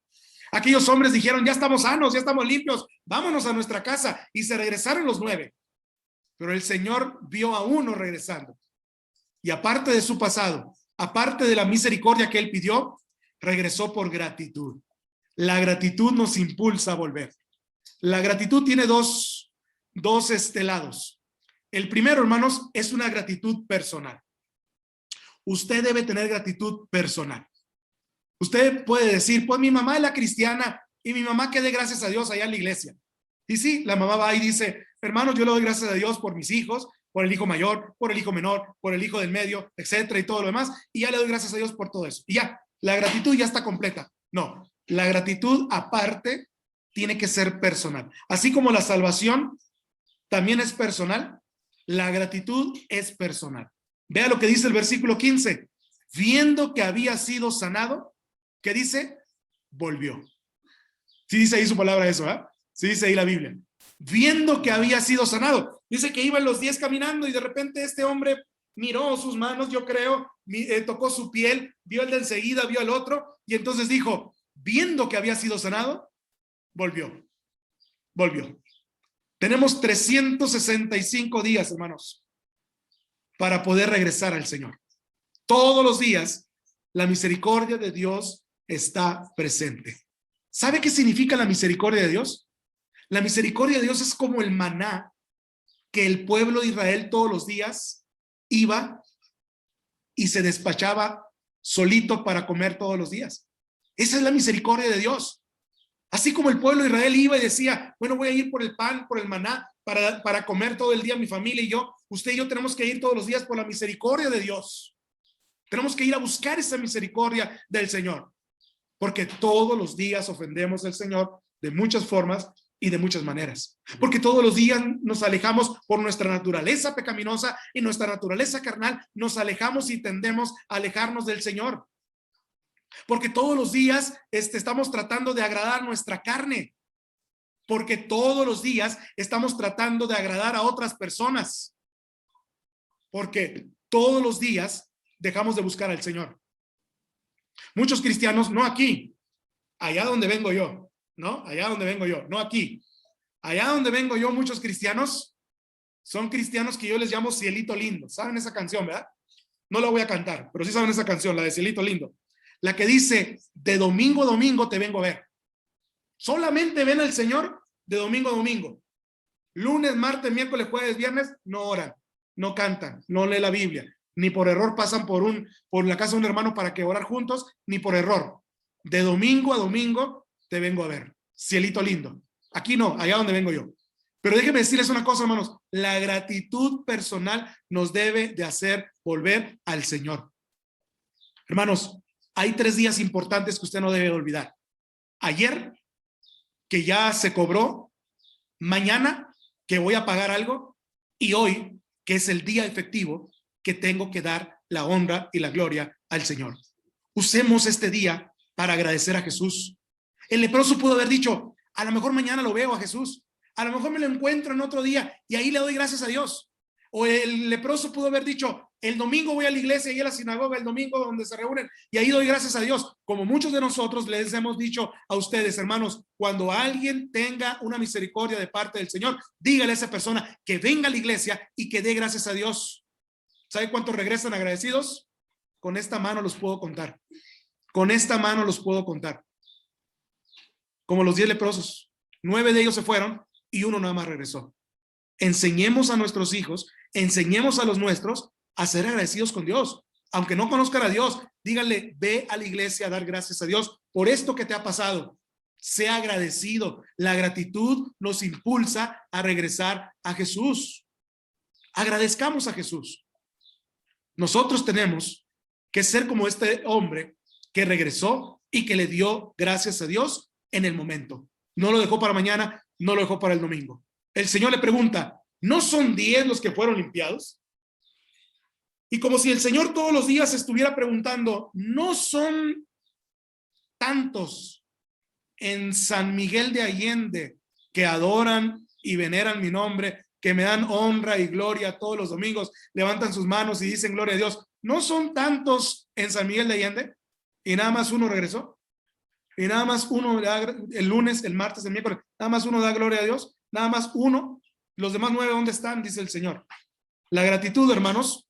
Aquellos hombres dijeron, ya estamos sanos, ya estamos limpios, vámonos a nuestra casa. Y se regresaron los 9. Pero el Señor vio a uno regresando. Y aparte de su pasado, aparte de la misericordia que él pidió, regresó por gratitud. La gratitud nos impulsa a volver. La gratitud tiene dos lados. El primero, hermanos, es una gratitud personal. Usted debe tener gratitud personal. Usted puede decir, pues mi mamá es la cristiana y mi mamá que dé gracias a Dios allá en la iglesia. Y sí, la mamá va y dice, hermanos, yo le doy gracias a Dios por mis hijos, por el hijo mayor, por el hijo menor, por el hijo del medio, etcétera, y todo lo demás, y ya le doy gracias a Dios por todo eso. Y ya, la gratitud ya está completa. No, la gratitud aparte tiene que ser personal. Así como la salvación también es personal, la gratitud es personal. Vea lo que dice el versículo 15. Viendo que había sido sanado, ¿qué dice? Volvió. Sí dice ahí su palabra eso, ¿eh? Sí dice ahí la Biblia. Viendo que había sido sanado. Dice que iban los 10 caminando y de repente este hombre miró sus manos, yo creo, tocó su piel, vio el de enseguida, vio al otro y entonces dijo, viendo que había sido sanado, volvió. Tenemos 365 días, hermanos, para poder regresar al Señor. Todos los días, la misericordia de Dios está presente. ¿Sabe qué significa la misericordia de Dios? La misericordia de Dios es como el maná que el pueblo de Israel todos los días iba y se despachaba solito para comer todos los días. Esa es la misericordia de Dios. Así como el pueblo de Israel iba y decía, bueno, voy a ir por el pan, por el maná, para comer todo el día mi familia y yo. Usted y yo tenemos que ir todos los días por la misericordia de Dios. Tenemos que ir a buscar esa misericordia del Señor. Porque todos los días ofendemos al Señor de muchas formas y de muchas maneras. Porque todos los días nos alejamos por nuestra naturaleza pecaminosa y nuestra naturaleza carnal. Nos alejamos y tendemos a alejarnos del Señor. Porque todos los días estamos tratando de agradar nuestra carne. Porque todos los días estamos tratando de agradar a otras personas. Porque todos los días dejamos de buscar al Señor. Muchos cristianos, no aquí, allá donde vengo yo, ¿no? Allá donde vengo yo, no aquí. Allá donde vengo yo, muchos cristianos son cristianos que yo les llamo cielito lindo. ¿Saben esa canción, verdad? No la voy a cantar, pero sí saben esa canción, la de cielito lindo. La que dice, de domingo a domingo te vengo a ver. Solamente ven al Señor de domingo a domingo. Lunes, martes, miércoles, jueves, viernes, no oran, no cantan, no leen la Biblia. Ni por error pasan por la casa de un hermano para que orar juntos, ni por error. De domingo a domingo te vengo a ver. Cielito lindo. Aquí no, allá donde vengo yo. Pero déjenme decirles una cosa, hermanos. La gratitud personal nos debe de hacer volver al Señor. Hermanos, hay 3 días importantes que usted no debe olvidar. Ayer, que ya se cobró. Mañana, que voy a pagar algo. Y hoy, que es el día efectivo, que tengo que dar la honra y la gloria al Señor. Usemos este día para agradecer a Jesús. El leproso pudo haber dicho, a lo mejor mañana lo veo a Jesús, a lo mejor me lo encuentro en otro día y ahí le doy gracias a Dios. O el leproso pudo haber dicho, el domingo voy a la iglesia y a la sinagoga, el domingo donde se reúnen y ahí doy gracias a Dios. Como muchos de nosotros les hemos dicho a ustedes, hermanos, cuando alguien tenga una misericordia de parte del Señor, dígale a esa persona que venga a la iglesia y que dé gracias a Dios. ¿Sabe cuántos regresan agradecidos? Con esta mano los puedo contar. Con esta mano los puedo contar. Como los 10 leprosos. 9 de ellos se fueron y uno nada más regresó. Enseñemos a nuestros hijos, enseñemos a los nuestros a ser agradecidos con Dios. Aunque no conozcan a Dios, díganle, ve a la iglesia a dar gracias a Dios por esto que te ha pasado. Sea agradecido. La gratitud nos impulsa a regresar a Jesús. Agradezcamos a Jesús. Nosotros tenemos que ser como este hombre que regresó y que le dio gracias a Dios en el momento. No lo dejó para mañana, no lo dejó para el domingo. El Señor le pregunta, ¿no son 10 los que fueron limpiados? Y como si el Señor todos los días estuviera preguntando, ¿no son tantos en San Miguel de Allende que adoran y veneran mi nombre, que me dan honra y gloria todos los domingos, levantan sus manos y dicen gloria a Dios? ¿No son tantos en San Miguel de Allende? Y nada más uno regresó. Y nada más uno, el lunes, el martes, el miércoles, nada más uno da gloria a Dios. Nada más uno. Los demás 9, ¿dónde están? Dice el Señor. La gratitud, hermanos,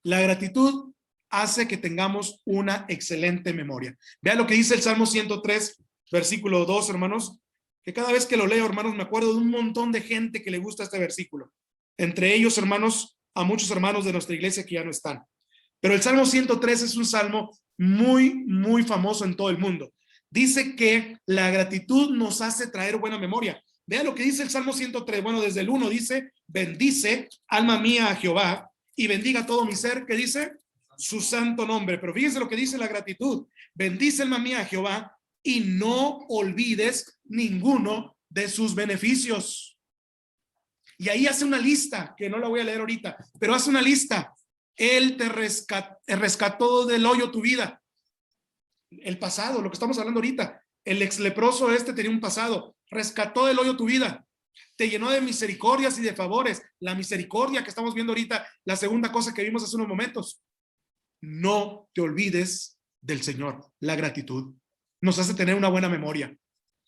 la gratitud hace que tengamos una excelente memoria. Vean lo que dice el Salmo 103, versículo 2, hermanos, que cada vez que lo leo, hermanos, me acuerdo de un montón de gente que le gusta este versículo. Entre ellos, hermanos, a muchos hermanos de nuestra iglesia que ya no están. Pero el Salmo 103 es un salmo muy, muy famoso en todo el mundo. Dice que la gratitud nos hace traer buena memoria. Vean lo que dice el Salmo 103. Bueno, desde el 1 dice, bendice, alma mía, a Jehová, y bendiga todo mi ser, que dice su santo nombre. Pero fíjense lo que dice la gratitud. Bendice, alma mía, a Jehová, y no olvides ninguno de sus beneficios. Y ahí hace una lista, que no la voy a leer ahorita, pero hace una lista. Él te rescató del hoyo tu vida. El pasado, lo que estamos hablando ahorita. El ex leproso tenía un pasado. Rescató del hoyo tu vida. Te llenó de misericordias y de favores. La misericordia que estamos viendo ahorita, la segunda cosa que vimos hace unos momentos. No te olvides del Señor. La gratitud nos hace tener una buena memoria.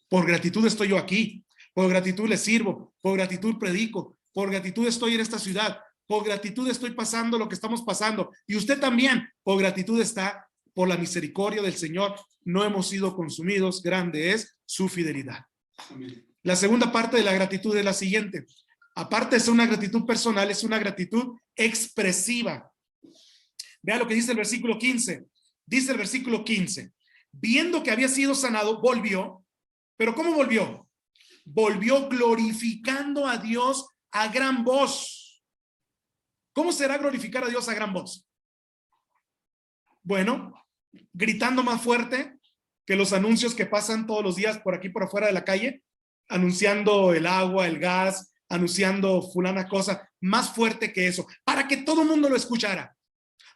Por gratitud estoy yo aquí. Por gratitud le sirvo. Por gratitud predico. Por gratitud estoy en esta ciudad. Por gratitud estoy pasando lo que estamos pasando. Y usted también, por gratitud está. Por la misericordia del Señor no hemos sido consumidos. Grande es su fidelidad. Amén. La segunda parte de la gratitud es la siguiente. Aparte de ser una gratitud personal, es una gratitud expresiva. Vea lo que dice el versículo 15. Dice el versículo 15. Viendo que había sido sanado, volvió. ¿Pero cómo volvió? Volvió glorificando a Dios a gran voz. ¿Cómo será glorificar a Dios a gran voz? Bueno, gritando más fuerte que los anuncios que pasan todos los días por aquí por afuera de la calle, anunciando el agua, el gas, anunciando fulana cosa, más fuerte que eso, para que todo el mundo lo escuchara,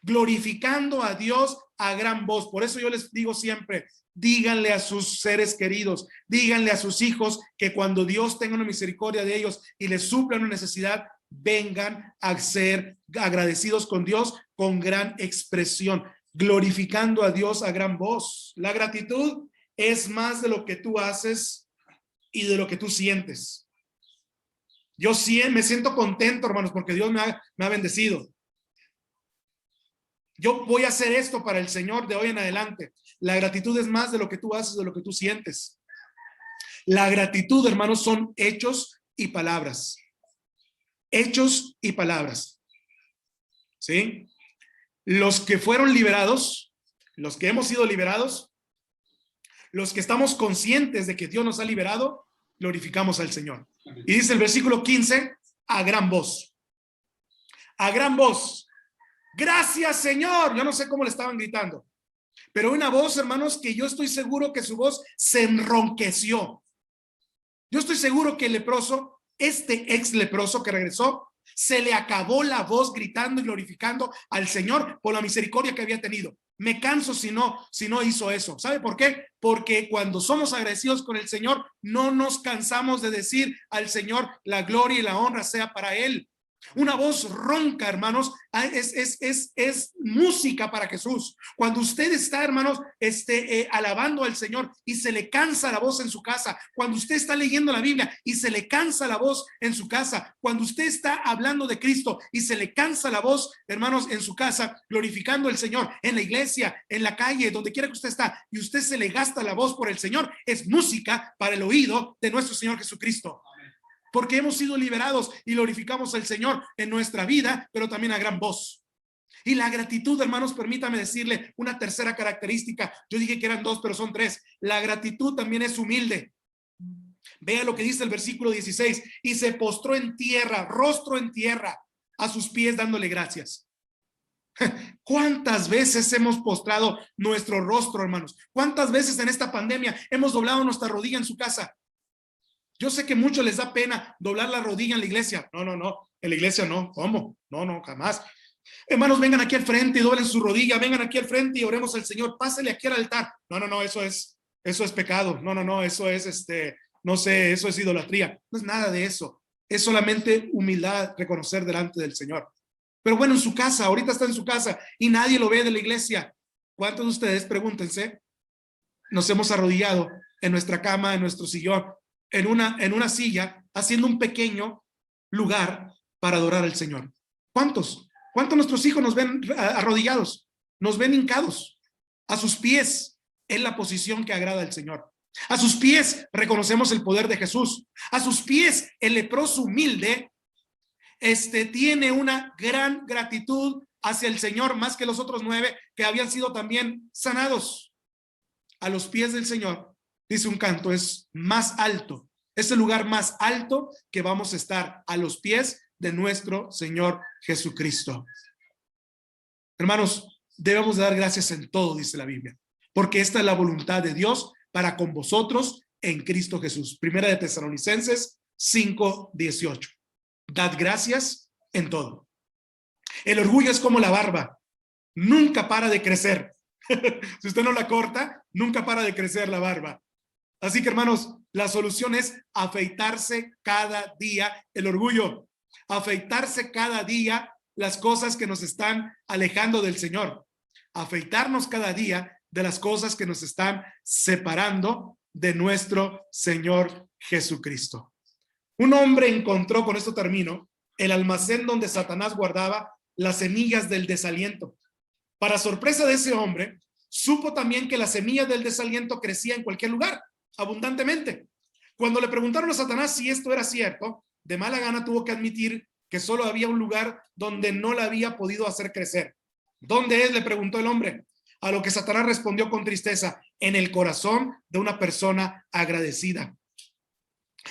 glorificando a Dios a gran voz. Por eso yo les digo siempre, díganle a sus seres queridos, díganle a sus hijos que cuando Dios tenga una misericordia de ellos y les supla una necesidad, vengan a ser agradecidos con Dios con gran expresión, glorificando a Dios a gran voz. La gratitud es más de lo que tú haces y de lo que tú sientes. Yo sí me siento contento, hermanos, porque Dios me ha bendecido. Yo voy a hacer esto para el Señor de hoy en adelante. La gratitud es más de lo que tú haces, de lo que tú sientes. La gratitud, hermanos, son hechos y palabras. Hechos y palabras. ¿Sí? Los que fueron liberados, los que hemos sido liberados, los que estamos conscientes de que Dios nos ha liberado, glorificamos al Señor. Y dice el versículo 15, a gran voz. A gran voz. Gracias, Señor. Yo no sé cómo le estaban gritando, pero una voz, hermanos, que yo estoy seguro que su voz se enronqueció. Yo estoy seguro que el leproso, este ex leproso que regresó, se le acabó la voz gritando y glorificando al Señor por la misericordia que había tenido. Me canso si no hizo eso. ¿Sabe por qué? Porque cuando somos agradecidos con el Señor, no nos cansamos de decir al Señor, la gloria y la honra sea para Él. Una voz ronca, hermanos, es música para Jesús. Cuando usted está, hermanos, alabando al Señor y se le cansa la voz en su casa, cuando usted está leyendo la Biblia y se le cansa la voz en su casa, cuando usted está hablando de Cristo y se le cansa la voz, hermanos, en su casa, glorificando al Señor, en la iglesia, en la calle, donde quiera que usted está, y usted se le gasta la voz por el Señor, es música para el oído de nuestro Señor Jesucristo. Porque hemos sido liberados y glorificamos al Señor en nuestra vida, pero también a gran voz. Y la gratitud, hermanos, permítame decirle una tercera característica. Yo dije que eran dos, pero son tres. La gratitud también es humilde. Vea lo que dice el versículo 16. Y se postró en tierra, rostro en tierra, a sus pies dándole gracias. ¿Cuántas veces hemos postrado nuestro rostro, hermanos? ¿Cuántas veces en esta pandemia hemos doblado nuestra rodilla en su casa? Yo sé que mucho les da pena doblar la rodilla en la iglesia. No, en la iglesia no. ¿Cómo? No, jamás. Hermanos, vengan aquí al frente y doblen su rodilla. Vengan aquí al frente y oremos al Señor. Pásele aquí al altar. No, eso es pecado. No, eso es no sé, eso es idolatría. No es nada de eso. Es solamente humildad, reconocer delante del Señor. Pero bueno, en su casa, ahorita está en su casa y nadie lo ve de la iglesia. ¿Cuántos de ustedes, pregúntense, nos hemos arrodillado en nuestra cama, en nuestro sillón, en una silla, haciendo un pequeño lugar para adorar al Señor? ¿Cuántos nuestros hijos nos ven arrodillados? Nos ven hincados. A sus pies es la posición que agrada al Señor. A sus pies reconocemos el poder de Jesús. A sus pies el leproso humilde tiene una gran gratitud hacia el Señor, más que los otros 9 que habían sido también sanados. A los pies del Señor, dice un canto, es más alto. Es el lugar más alto que vamos a estar, a los pies de nuestro Señor Jesucristo. Hermanos, debemos dar gracias en todo, dice la Biblia, porque esta es la voluntad de Dios para con vosotros en Cristo Jesús. Primera de Tesalonicenses 5:18. Dad gracias en todo. El orgullo es como la barba, nunca para de crecer. Si usted no la corta, nunca para de crecer la barba. Así que, hermanos, la solución es afeitarse cada día el orgullo, afeitarse cada día las cosas que nos están alejando del Señor, afeitarnos cada día de las cosas que nos están separando de nuestro Señor Jesucristo. Un hombre encontró, con esto termino, el almacén donde Satanás guardaba las semillas del desaliento. Para sorpresa de ese hombre, supo también que la semilla del desaliento crecía en cualquier lugar, abundantemente. Cuando le preguntaron a Satanás si esto era cierto, de mala gana tuvo que admitir que solo había un lugar donde no la había podido hacer crecer. ¿Dónde es?, le preguntó el hombre. A lo que Satanás respondió con tristeza: en el corazón de una persona agradecida.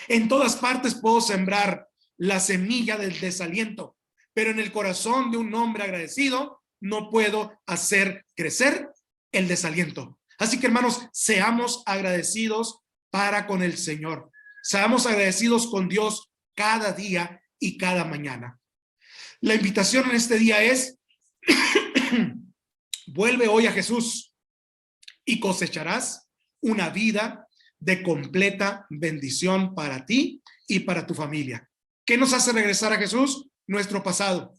En todas partes puedo sembrar la semilla del desaliento, pero en el corazón de un hombre agradecido no puedo hacer crecer el desaliento. Así que, hermanos, seamos agradecidos para con el Señor. Seamos agradecidos con Dios cada día y cada mañana. La invitación en este día es: vuelve hoy a Jesús y cosecharás una vida de completa bendición para ti y para tu familia. ¿Qué nos hace regresar a Jesús? Nuestro pasado.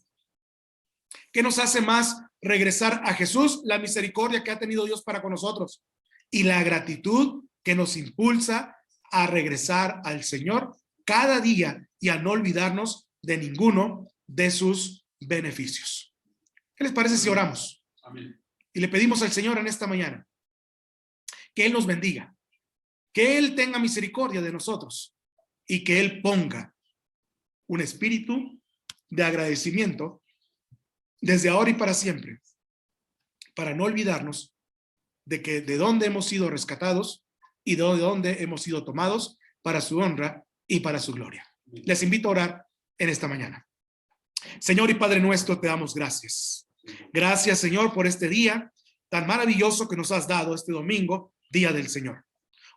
¿Qué nos hace más regresar a Jesús? La misericordia que ha tenido Dios para con nosotros y la gratitud que nos impulsa a regresar al Señor cada día y a no olvidarnos de ninguno de sus beneficios. ¿Qué les parece si oramos? Amén. Y le pedimos al Señor en esta mañana que Él nos bendiga, que Él tenga misericordia de nosotros y que Él ponga un espíritu de agradecimiento desde ahora y para siempre, para no olvidarnos de dónde hemos sido rescatados y de dónde hemos sido tomados para su honra y para su gloria. Les invito a orar en esta mañana. Señor y Padre nuestro, te damos gracias. Gracias, Señor, por este día tan maravilloso que nos has dado, este domingo, Día del Señor.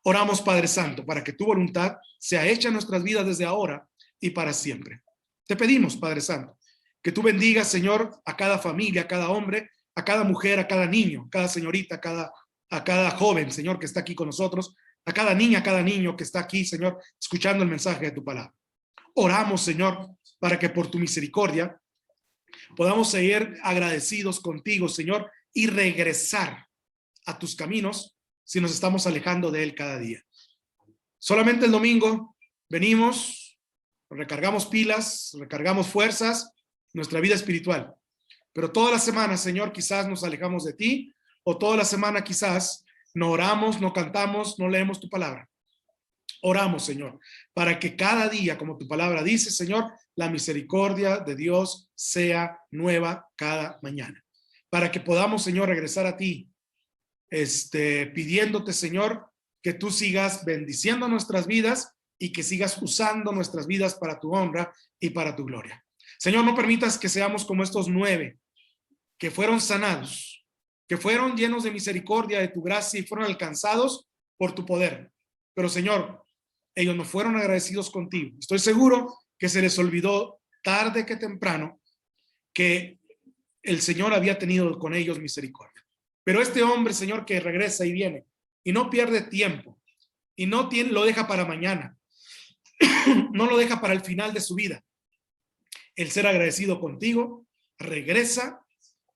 Oramos, Padre Santo, para que tu voluntad sea hecha en nuestras vidas desde ahora y para siempre. Te pedimos, Padre Santo, que tú bendigas, Señor, a cada familia, a cada hombre a cada mujer, a cada niño, a cada señorita, a cada joven, Señor, que está aquí con nosotros, a cada niña, a cada niño que está aquí, Señor, escuchando el mensaje de tu palabra. Oramos, Señor, para que por tu misericordia podamos seguir agradecidos contigo, Señor, y regresar a tus caminos si nos estamos alejando de él cada día. Solamente el domingo venimos, recargamos pilas, recargamos fuerzas, nuestra vida espiritual. Pero toda la semana, Señor, quizás nos alejamos de ti, o toda la semana quizás no oramos, no cantamos, no leemos tu palabra. Oramos, Señor, para que cada día, como tu palabra dice, Señor, la misericordia de Dios sea nueva cada mañana. Para que podamos, Señor, regresar a ti, pidiéndote, Señor, que tú sigas bendiciendo nuestras vidas y que sigas usando nuestras vidas para tu honra y para tu gloria. Señor, no permitas que seamos como estos 9 que fueron sanados, que fueron llenos de misericordia, de tu gracia y fueron alcanzados por tu poder. Pero, Señor, ellos no fueron agradecidos contigo. Estoy seguro que se les olvidó tarde que temprano que el Señor había tenido con ellos misericordia. Pero este hombre, Señor, que regresa y viene y no pierde tiempo y no lo deja para mañana, no lo deja para el final de su vida. El ser agradecido contigo, regresa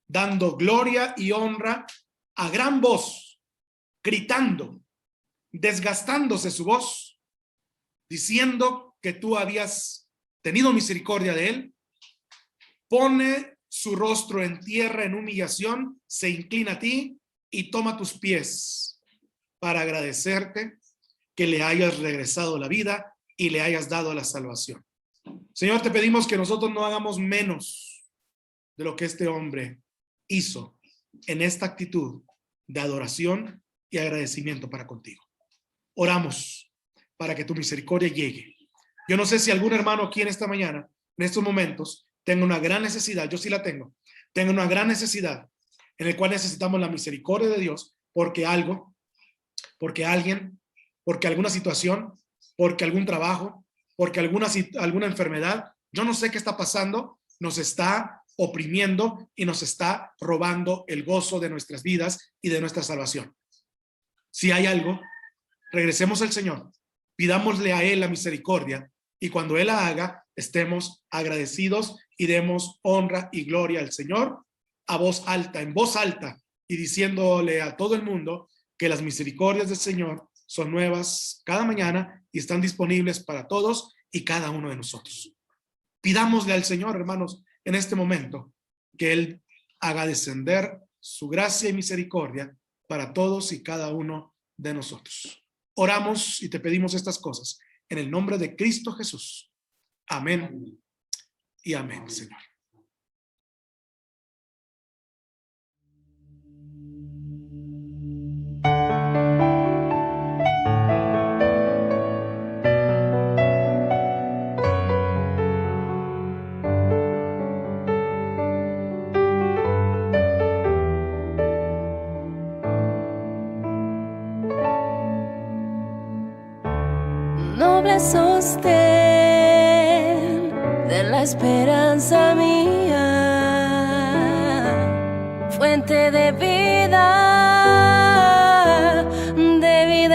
dando gloria y honra a gran voz, gritando, desgastándose su voz, diciendo que tú habías tenido misericordia de él, pone su rostro en tierra en humillación, se inclina a ti y toma tus pies para agradecerte que le hayas regresado la vida y le hayas dado la salvación. Señor, te pedimos que nosotros no hagamos menos de lo que este hombre hizo en esta actitud de adoración y agradecimiento para contigo. Oramos para que tu misericordia llegue. Yo no sé si algún hermano aquí en esta mañana, en estos momentos, tenga una gran necesidad. Yo sí la tengo. Tengo una gran necesidad en el cual necesitamos la misericordia de Dios porque algo, porque alguien, porque alguna situación, porque algún trabajo, porque alguna enfermedad, yo no sé qué está pasando, nos está oprimiendo y nos está robando el gozo de nuestras vidas y de nuestra salvación. Si hay algo, regresemos al Señor, pidámosle a Él la misericordia y cuando Él la haga, estemos agradecidos y demos honra y gloria al Señor a voz alta, en voz alta y diciéndole a todo el mundo que las misericordias del Señor son nuevas cada mañana y están disponibles para todos y cada uno de nosotros. Pidámosle al Señor, hermanos, en este momento, que Él haga descender su gracia y misericordia para todos y cada uno de nosotros. Oramos y te pedimos estas cosas en el nombre de Cristo Jesús. Amén y amén, Señor. Noble sostén de la esperanza mía, fuente de vida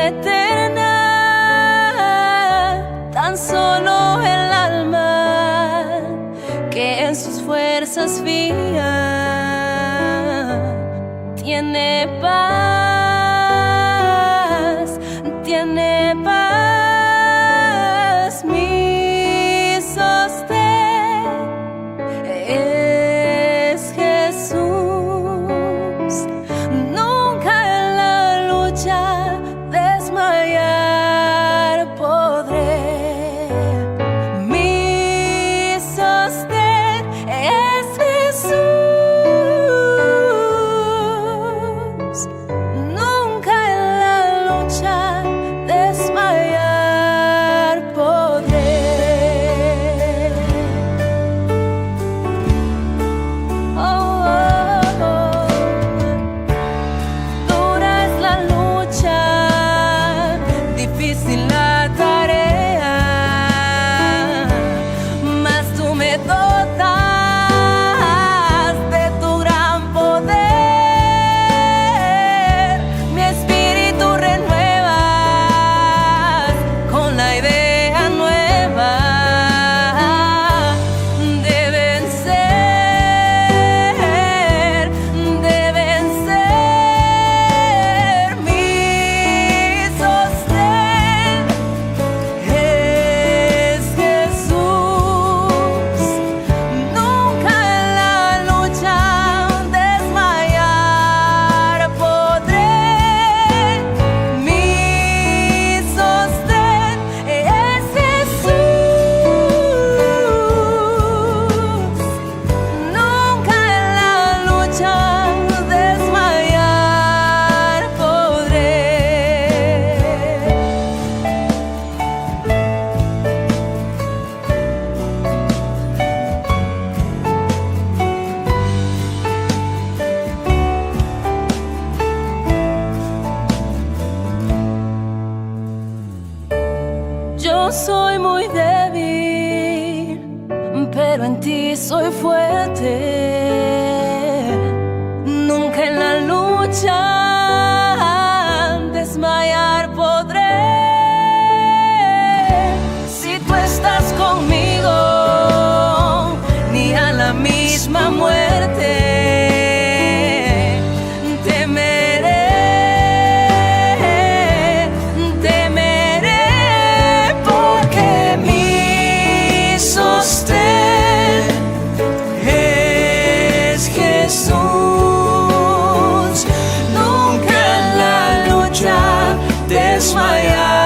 eterna, tan solo el alma que en sus fuerzas fía tiene paz, tiene paz. Mi sostén es Jesús. Nunca en la lucha desmayaré. yo soy muy débil, pero en ti soy fuerte. Nunca en la lucha desmayar podré. Si tú estás conmigo, ni a la misma muerte desmayar.